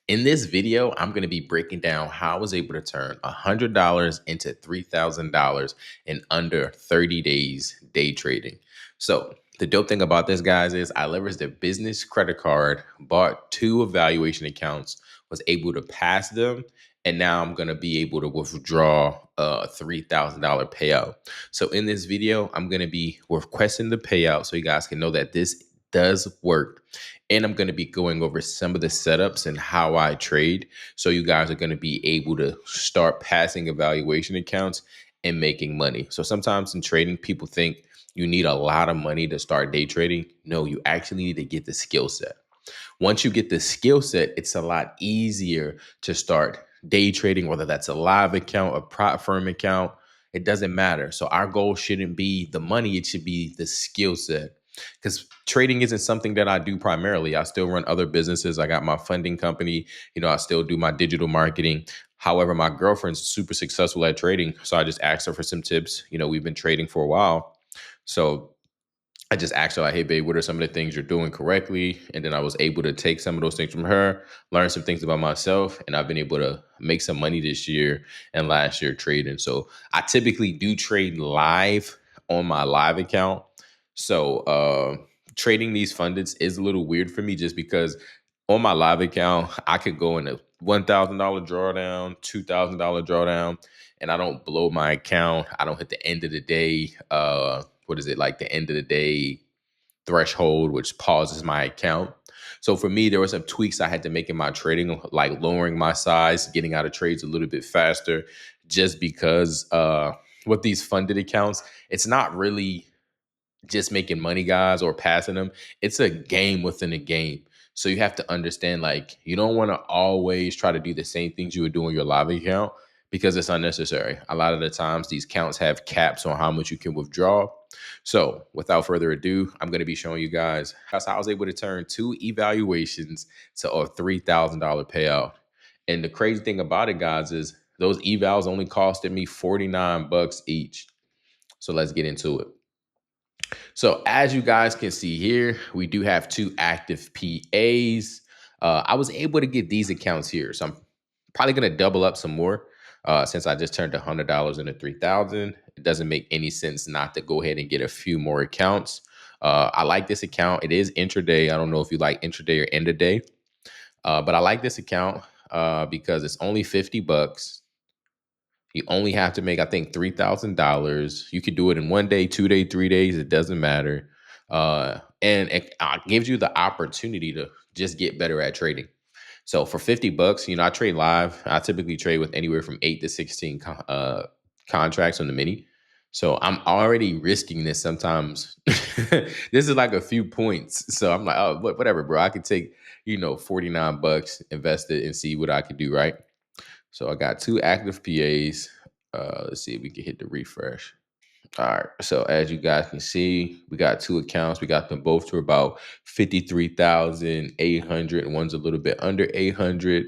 In this video, I'm going to be breaking down how I was able to turn $100 into $3,000 in under 30 days day trading. So, the dope thing about this, guys, is I leveraged a business credit card, bought two evaluation accounts, was able to pass them, and now I'm going to be able to withdraw a $3,000 payout. So, in this video, I'm going to be requesting the payout so you guys can know that this does work. And I'm going to be going over some of the setups and how I trade. So you guys are going to be able to start passing evaluation accounts and making money. So sometimes in trading, people think you need a lot of money to start day trading. No, you actually need to get the skill set. Once you get the skill set, it's a lot easier to start day trading, whether that's a live account, a prop firm account. It doesn't matter. So our goal shouldn't be the money, it should be the skill set. Because trading isn't something that I do primarily. I still run other businesses. I got my funding company. I still do my digital marketing. However, my girlfriend's super successful at trading. So I just asked her for some tips. We've been trading for a while. So I just asked her, like, hey, babe, what are some of the things you're doing correctly? And then I was able to take some of those things from her, learn some things about myself, and I've been able to make some money this year and last year trading. So I typically do trade live on my live account. So trading these fundeds is a little weird for me just because on my live account, I could go in a $1,000 drawdown, $2,000 drawdown, and I don't blow my account. I don't hit the end of the day. What is it, like the end of the day threshold, which pauses my account. So for me, there were some tweaks I had to make in my trading, like lowering my size, getting out of trades a little bit faster, just because with these funded accounts, it's not really just making money, guys, or passing them. It's a game within a game. So you have to understand, like, you don't want to always try to do the same things you would do on your live account because it's unnecessary. A lot of the times, these accounts have caps on how much you can withdraw. So without further ado, I'm going to be showing you guys how I was able to turn two evaluations to a $3,000 payout. And the crazy thing about it, guys, is those evals only costed me 49 bucks each. So let's get into it. So as you guys can see here, we do have two active PAs. I was able to get these accounts here. So I'm probably going to double up some more since I just turned $100 into 3,000. It doesn't make any sense not to go ahead and get a few more accounts. I like this account. It is intraday. I don't know if you like intraday or end of day, but I like this account because it's only 50 bucks. You only have to make, I think, $3,000. You could do it in 1 day, 2 day, 3 days. It doesn't matter. And it gives you the opportunity to just get better at trading. So for 50 bucks, I trade live. I typically trade with anywhere from 8 to 16 contracts on the mini. So I'm already risking this sometimes. This is like a few points. So I'm like, oh, whatever, bro. I could take, 49 bucks, invest it, and see what I could do, right? So I got two active PAs. Let's see if we can hit the refresh. All right. So as you guys can see, we got two accounts. We got them both to about 53,800. One's a little bit under 800.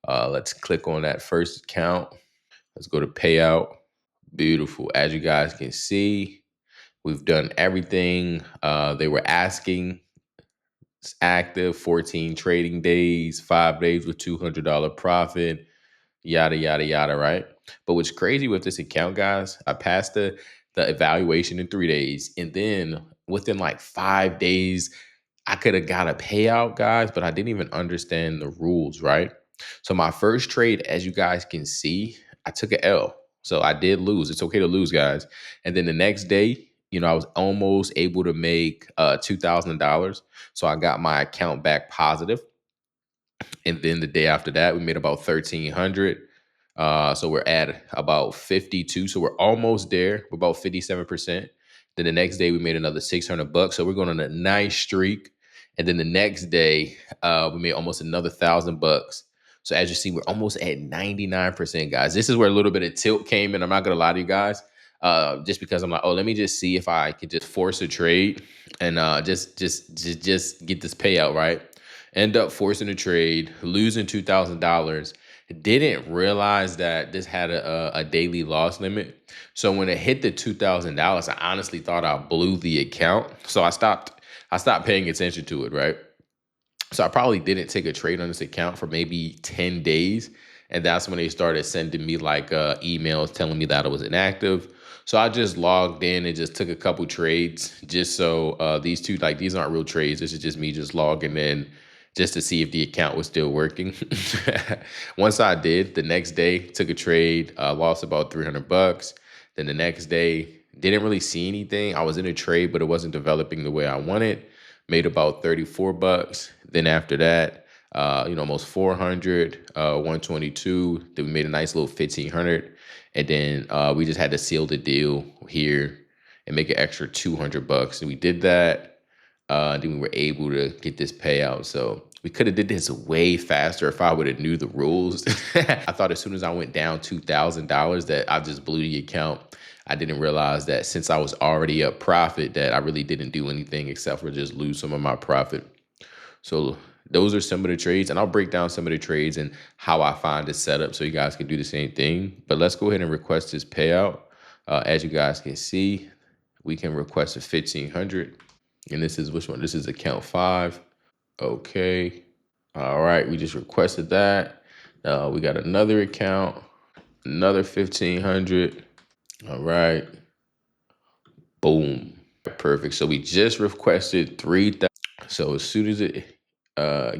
Let's click on that first account. Let's go to payout. Beautiful. As you guys can see, we've done everything they were asking. It's active, 14 trading days, 5 days with $200 profit, yada yada yada, right? But what's crazy with this account, guys, I passed the evaluation in 3 days, and then within like 5 days I could have got a payout, guys, but I didn't even understand the rules, right? So my first trade, as you guys can see, I took an L. So I did lose. It's okay to lose, guys. And then the next day, I was almost able to make $2,000. So I got my account back positive. And then the day after that, we made about 1,300. So we're at about 52. So we're almost there. We're about 57%. Then the next day we made another 600 bucks. So we're going on a nice streak. And then the next day, we made almost another 1,000 bucks. So as you see, we're almost at 99%, guys. This is where a little bit of tilt came in. I'm not gonna lie to you guys. Just because I'm like, oh, let me just see if I could just force a trade and just get this payout, right? End up forcing a trade, losing $2,000. Didn't realize that this had a daily loss limit. So when it hit the $2,000, I honestly thought I blew the account. So I stopped paying attention to it, right? So I probably didn't take a trade on this account for maybe 10 days. And that's when they started sending me like emails telling me that it was inactive. So I just logged in and just took a couple trades just so these two, like these aren't real trades. This is just me just logging in just to see if the account was still working. Once I did, the next day took a trade, lost about 300 bucks. Then the next day, didn't really see anything. I was in a trade, but it wasn't developing the way I wanted. Made about 34 bucks. Then after that, almost 400, 122. Then we made a nice little 1500. And then we just had to seal the deal here and make an extra 200 bucks. And we did that. Then we were able to get this payout. So we could have did this way faster if I would have knew the rules. I thought as soon as I went down $2,000 that I just blew the account. I didn't realize that since I was already up profit that I really didn't do anything except for just lose some of my profit. So those are some of the trades, and I'll break down some of the trades and how I find it set up so you guys can do the same thing. But let's go ahead and request this payout. As you guys can see, we can request a 1500, and this is which one? This is account 5. Okay. All right, we just requested that. We got another account, another 1500. All right. Boom. Perfect. So we just requested 3,000. So as soon as it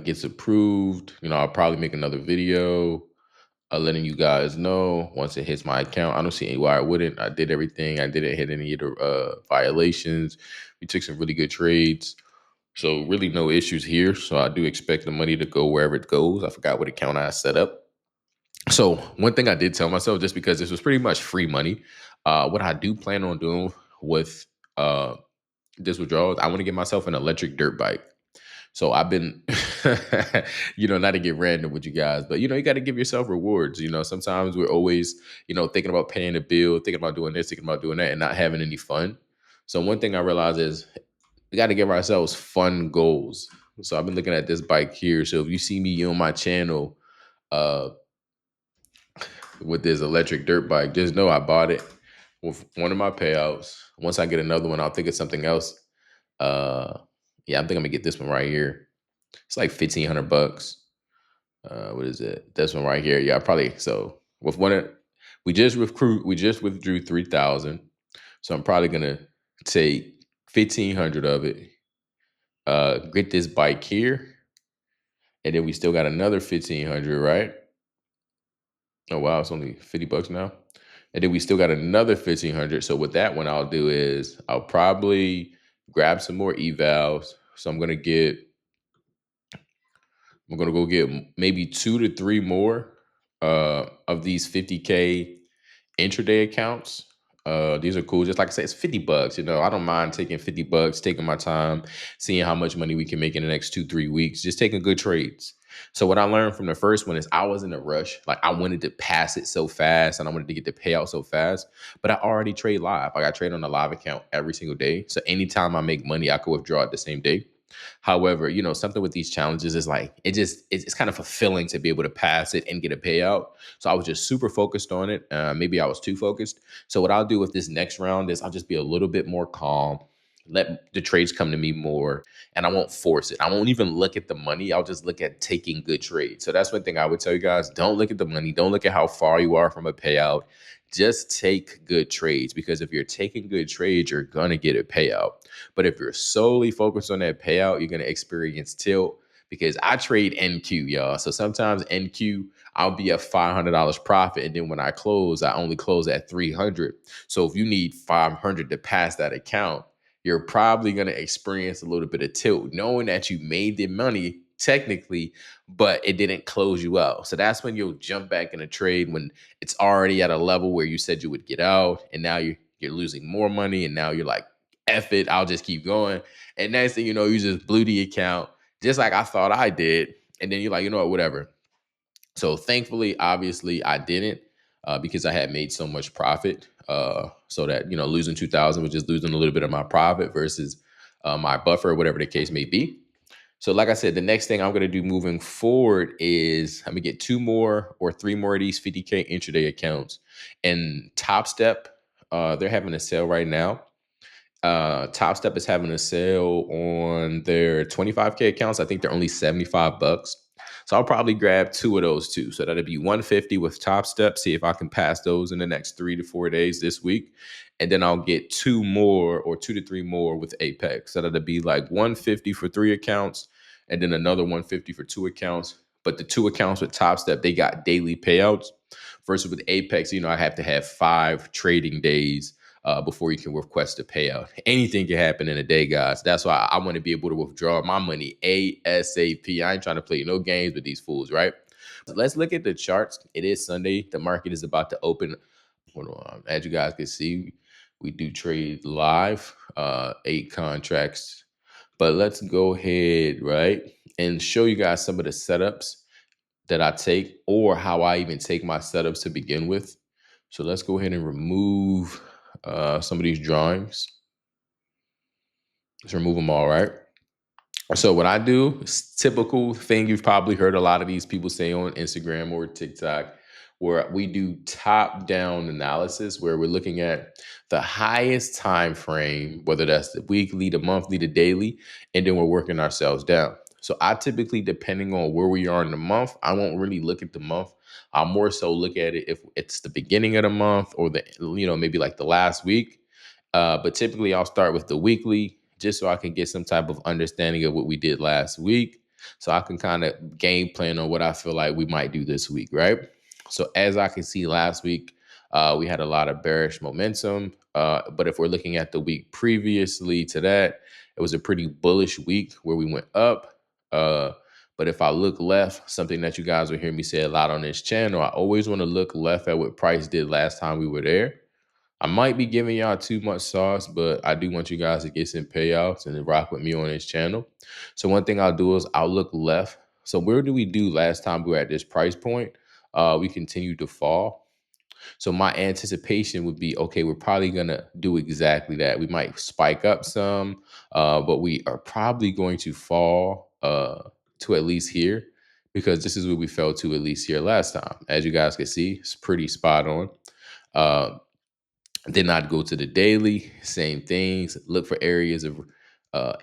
gets approved, I'll probably make another video letting you guys know once it hits my account. I don't see why I wouldn't. I did everything. I didn't hit any of the violations. We took some really good trades. So really no issues here. So I do expect the money to go wherever it goes. I forgot what account I set up. So one thing I did tell myself, just because this was pretty much free money, what I do plan on doing with uh, this withdrawal, I want to get myself an electric dirt bike. So I've been, not to get random with you guys, but you got to give yourself rewards. Sometimes we're always, thinking about paying a bill, thinking about doing this, thinking about doing that, and not having any fun. So one thing I realized is we got to give ourselves fun goals. So I've been looking at this bike here. So if you see me on my channel, uh, with this electric dirt bike, just know I bought it with one of my payouts. Once I get another one, I'll think of something else. Yeah, I think I'm gonna get this one right here. It's like 1,500 bucks. What is it? This one right here. Yeah, probably. So with one, we just withdrew 3,000. So I'm probably gonna take 1,500 of it. Get this bike here, and then we still got another 1,500, right? Oh wow, it's only 50 bucks now. And then we still got another 1,500. So with that one, I'll do is I'll probably grab some more evals. So I'm gonna go get maybe 2 to 3 more of these 50K intraday accounts. These are cool. Just like I said, it's 50 bucks. I don't mind taking 50 bucks, taking my time, seeing how much money we can make in the next 2, 3 weeks, just taking good trades. So what I learned from the first one is I was in a rush. Like I wanted to pass it so fast and I wanted to get the payout so fast, but I already trade live. Like I trade on a live account every single day. So anytime I make money, I could withdraw it the same day. However, something with these challenges is like it's kind of fulfilling to be able to pass it and get a payout. So I was just super focused on it. Maybe I was too focused. So what I'll do with this next round is I'll just be a little bit more calm, let the trades come to me more, and I won't force it. I won't even look at the money. I'll just look at taking good trades. So that's one thing I would tell you guys. Don't look at the money. Don't look at how far you are from a payout. Just take good trades, because if you're taking good trades, you're going to get a payout. But if you're solely focused on that payout, you're going to experience tilt, because I trade NQ, y'all. So sometimes NQ, I'll be at $500 profit. And then when I close, I only close at 300. So if you need 500 to pass that account, you're probably going to experience a little bit of tilt, knowing that you made the money technically, but it didn't close you out. So that's when you'll jump back in a trade when it's already at a level where you said you would get out, and now you're losing more money, and now you're like, F it, I'll just keep going. And next thing you know, you just blew the account, just like I thought I did. And then you're like, you know what, whatever. So thankfully, obviously, I didn't, because I had made so much profit. So that losing 2,000 was just losing a little bit of my profit versus my buffer, whatever the case may be. So, like I said, the next thing I'm going to do moving forward is I'm going to get 2 more or 3 more of these 50K intraday accounts. And Top Step, they're having a sale right now. Top Step is having a sale on their 25K accounts. I think they're only $75. So I'll probably grab two of those too. So that'd be 150 with Top Step. See if I can pass those in the next 3 to 4 days this week. And then I'll get two more or 2 to 3 more with Apex. So that'd be like 150 for 3 accounts and then another 150 for 2 accounts. But the 2 accounts with Top Step, they got daily payouts. Versus with Apex, I have to have 5 trading days before you can request a payout. Anything can happen in a day, guys. That's why I want to be able to withdraw my money ASAP. I ain't trying to play no games with these fools, right? Let's look at the charts. It is Sunday. The market is about to open. Hold on. As you guys can see, we do trade live, 8 contracts. But let's go ahead, right, and show you guys some of the setups that I take or how I even take my setups to begin with. So let's go ahead and remove some of these drawings. Let's remove them all, right? So what I do is typical thing you've probably heard a lot of these people say on Instagram or TikTok, where we do top-down analysis, where we're looking at the highest time frame, whether that's the weekly, the monthly, the daily, and then we're working ourselves down. So I typically, depending on where we are in the month, I won't really look at the month. I'll more so look at it if it's the beginning of the month or maybe like the last week. But typically, I'll start with the weekly just so I can get some type of understanding of what we did last week. So I can kind of game plan on what I feel like we might do this week, right? So as I can see last week, we had a lot of bearish momentum. But if we're looking at the week previously to that, it was a pretty bullish week where we went up. But if I look left, something that you guys will hear me say a lot on this channel, I always want to look left at what price did last time we were there. I might be giving y'all too much sauce, but I do want you guys to get some payouts and rock with me on this channel. So one thing I'll do is I'll look left. So where do we do last time we were at this price point? We continued to fall. So my anticipation would be, okay, we're probably gonna do exactly that. We might spike up some, but we are probably going to fall to at least here because this is where we fell to at least here last time. As you guys can see, it's pretty spot on. Uh, then I'd go to the daily, same things, look for areas of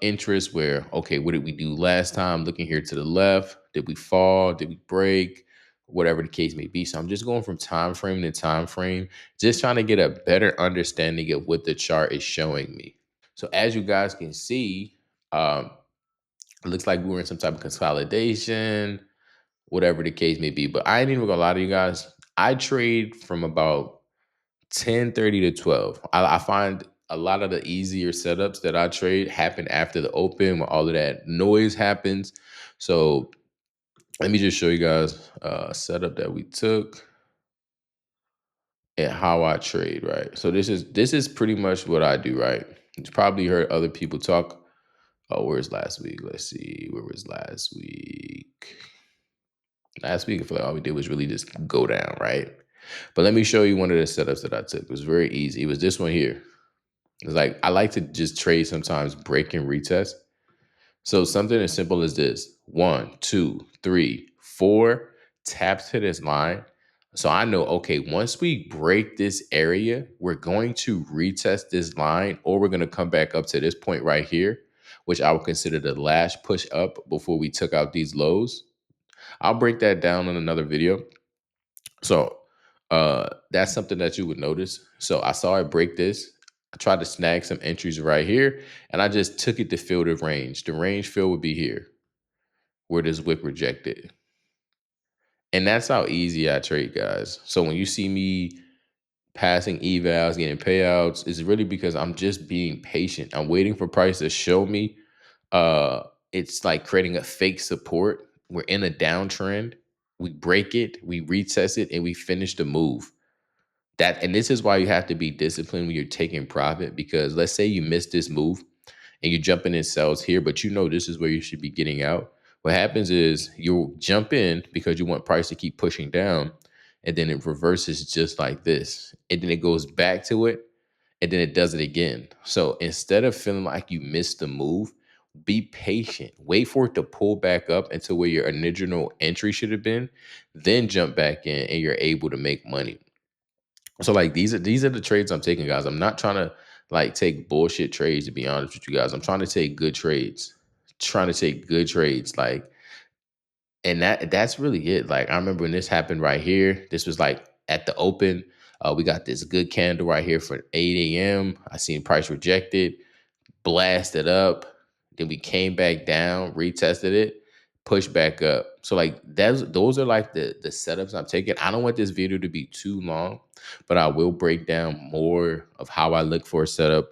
interest where, okay, what did we do last time? Looking here to the left, did we fall? Did we break? Whatever the case may be. So I'm just going from time frame to time frame, just trying to get a better understanding of what the chart is showing me. So as you guys can see, um, it looks like we were in some type of consolidation, whatever the case may be. But I ain't even gonna lie to you guys. I trade from about 10:30 to 12. I find a lot of the easier setups that I trade happen after the open when all of that noise happens. So let me just show you guys a setup that we took and how I trade, right? So this is pretty much what I do, right? You've probably heard other people talk. Oh, where's last week? Let's see. Where was last week? Last week, I feel like all we did was really just go down, right? But let me show you one of the setups that I took. It was very easy. It was this one here. It's like I like to just trade sometimes break and retest. So something as simple as this: 1, 2, 3, 4 taps to this line. So I know, okay, once we break this area, we're going to retest this line, or we're going to come back up to this point right here, which I would consider the last push up before we took out these lows. I'll break that down in another video. So that's something that you would notice. So I saw it break this. I tried to snag some entries right here, and I just took it to fill the range. The range fill would be here, where this wick rejected. And that's how easy I trade, guys. So when you see me passing evals, getting payouts, it's really because I'm just being patient. I'm waiting for price to show me. Uh, it's like creating a fake support. We're in a downtrend. We break it, we retest it, and we finish the move. And this is why you have to be disciplined when you're taking profit, because let's say you miss this move and you're jumping in cells here, but you know this is where you should be getting out. What happens is you'll jump in because you want price to keep pushing down, and then it reverses just like this, and then it goes back to it, and then it does it again. So instead of feeling like you missed the move, be patient. Wait for it to pull back up until where your original entry should have been, then jump back in, and you're able to make money. So like these are the trades I'm taking, guys. I'm not trying to like take bullshit trades, to be honest with you guys. I'm trying to take good trades. Trying to take good trades. Like, and that's really it. Like, I remember when this happened right here. This was like at the open. We got this good candle right here for 8 a.m. I seen price rejected, blasted up. Then we came back down, retested it, pushed back up. So like those are like the setups I'm taking. I don't want this video to be too long, but I will break down more of how I look for a setup,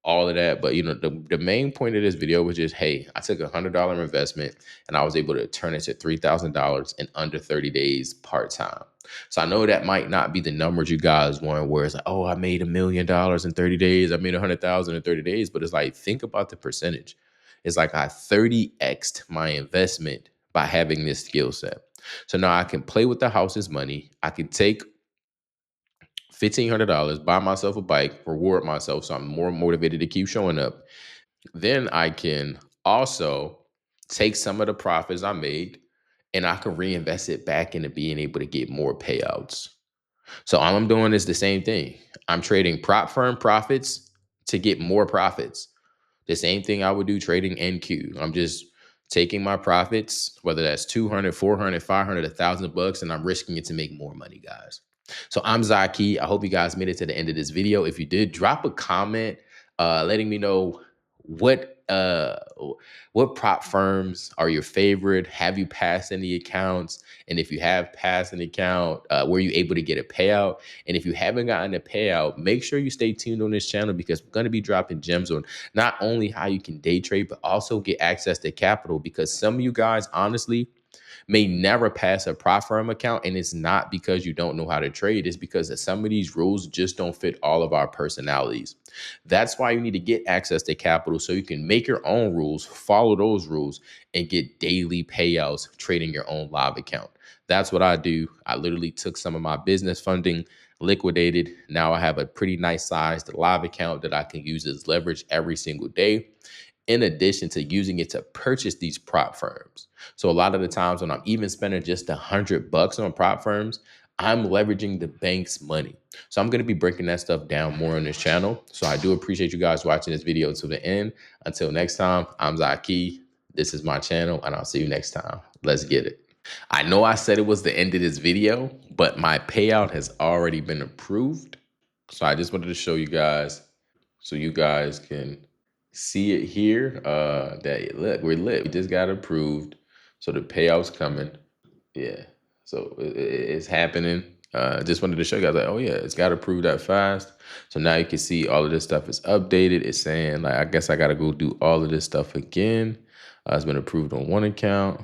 all of that. But the main point of this video was just, hey, I took $100 investment and I was able to turn it to $3,000 in under 30 days part-time. So I know that might not be the numbers you guys want, where it's like, oh, I made $1 million in 30 days, I made 100,000 in 30 days. But it's like, think about the percentage. It's like I 30x'd my investment by having this skill set. So now I can play with the house's money. I can take $1,500, buy myself a bike, reward myself, so I'm more motivated to keep showing up. Then I can also take some of the profits I made and I can reinvest it back into being able to get more payouts. So all I'm doing is the same thing. I'm trading prop firm profits to get more profits. The same thing I would do trading NQ. I'm just taking my profits, whether that's 200, 400, 500, $1,000, and I'm risking it to make more money, guys. So I'm Zaki. I hope you guys made it to the end of this video. If you did, drop a comment letting me know what uh what prop firms are your favorite. Have you passed any accounts? And if you have passed an account, were you able to get a payout? And if you haven't gotten a payout, make sure you stay tuned on this channel, because we're going to be dropping gems on not only how you can day trade, but also get access to capital. Because some of you guys, honestly, may never pass a prop firm account. And it's not because you don't know how to trade. It's because some of these rules just don't fit all of our personalities. That's why you need to get access to capital, so you can make your own rules, follow those rules, and get daily payouts trading your own live account. That's what I do. I literally took some of my business funding, liquidated. Now I have a pretty nice sized live account that I can use as leverage every single day, in addition to using it to purchase these prop firms. So a lot of the times when I'm even spending just $100 on prop firms, I'm leveraging the bank's money. So I'm going to be breaking that stuff down more on this channel. So I do appreciate you guys watching this video to the end. Until next time, I'm Zaki. This is my channel, and I'll see you next time. Let's get it. I know I said it was the end of this video, but my payout has already been approved. So I just wanted to show you guys, so you guys can see it here. That look, we're lit. We just got approved. So the payout's coming. Yeah. So it's happening. Just wanted to show you guys, like, oh yeah, it's got approved that fast. So now you can see all of this stuff is updated. It's saying, like, I guess I got to go do all of this stuff again. It's been approved on one account.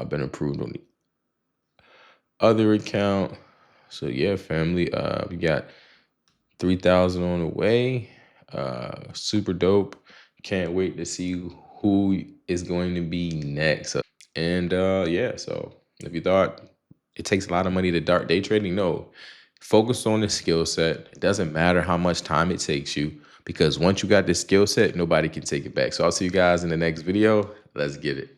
Been approved on the other account. So yeah, family, we got 3,000 on the way. Super dope. Can't wait to see who is going to be next. And yeah, so if you thought it takes a lot of money to dart day trading, no. Focus on the skill set. It doesn't matter how much time it takes you, because once you got this skill set, nobody can take it back. So I'll see you guys in the next video. Let's get it.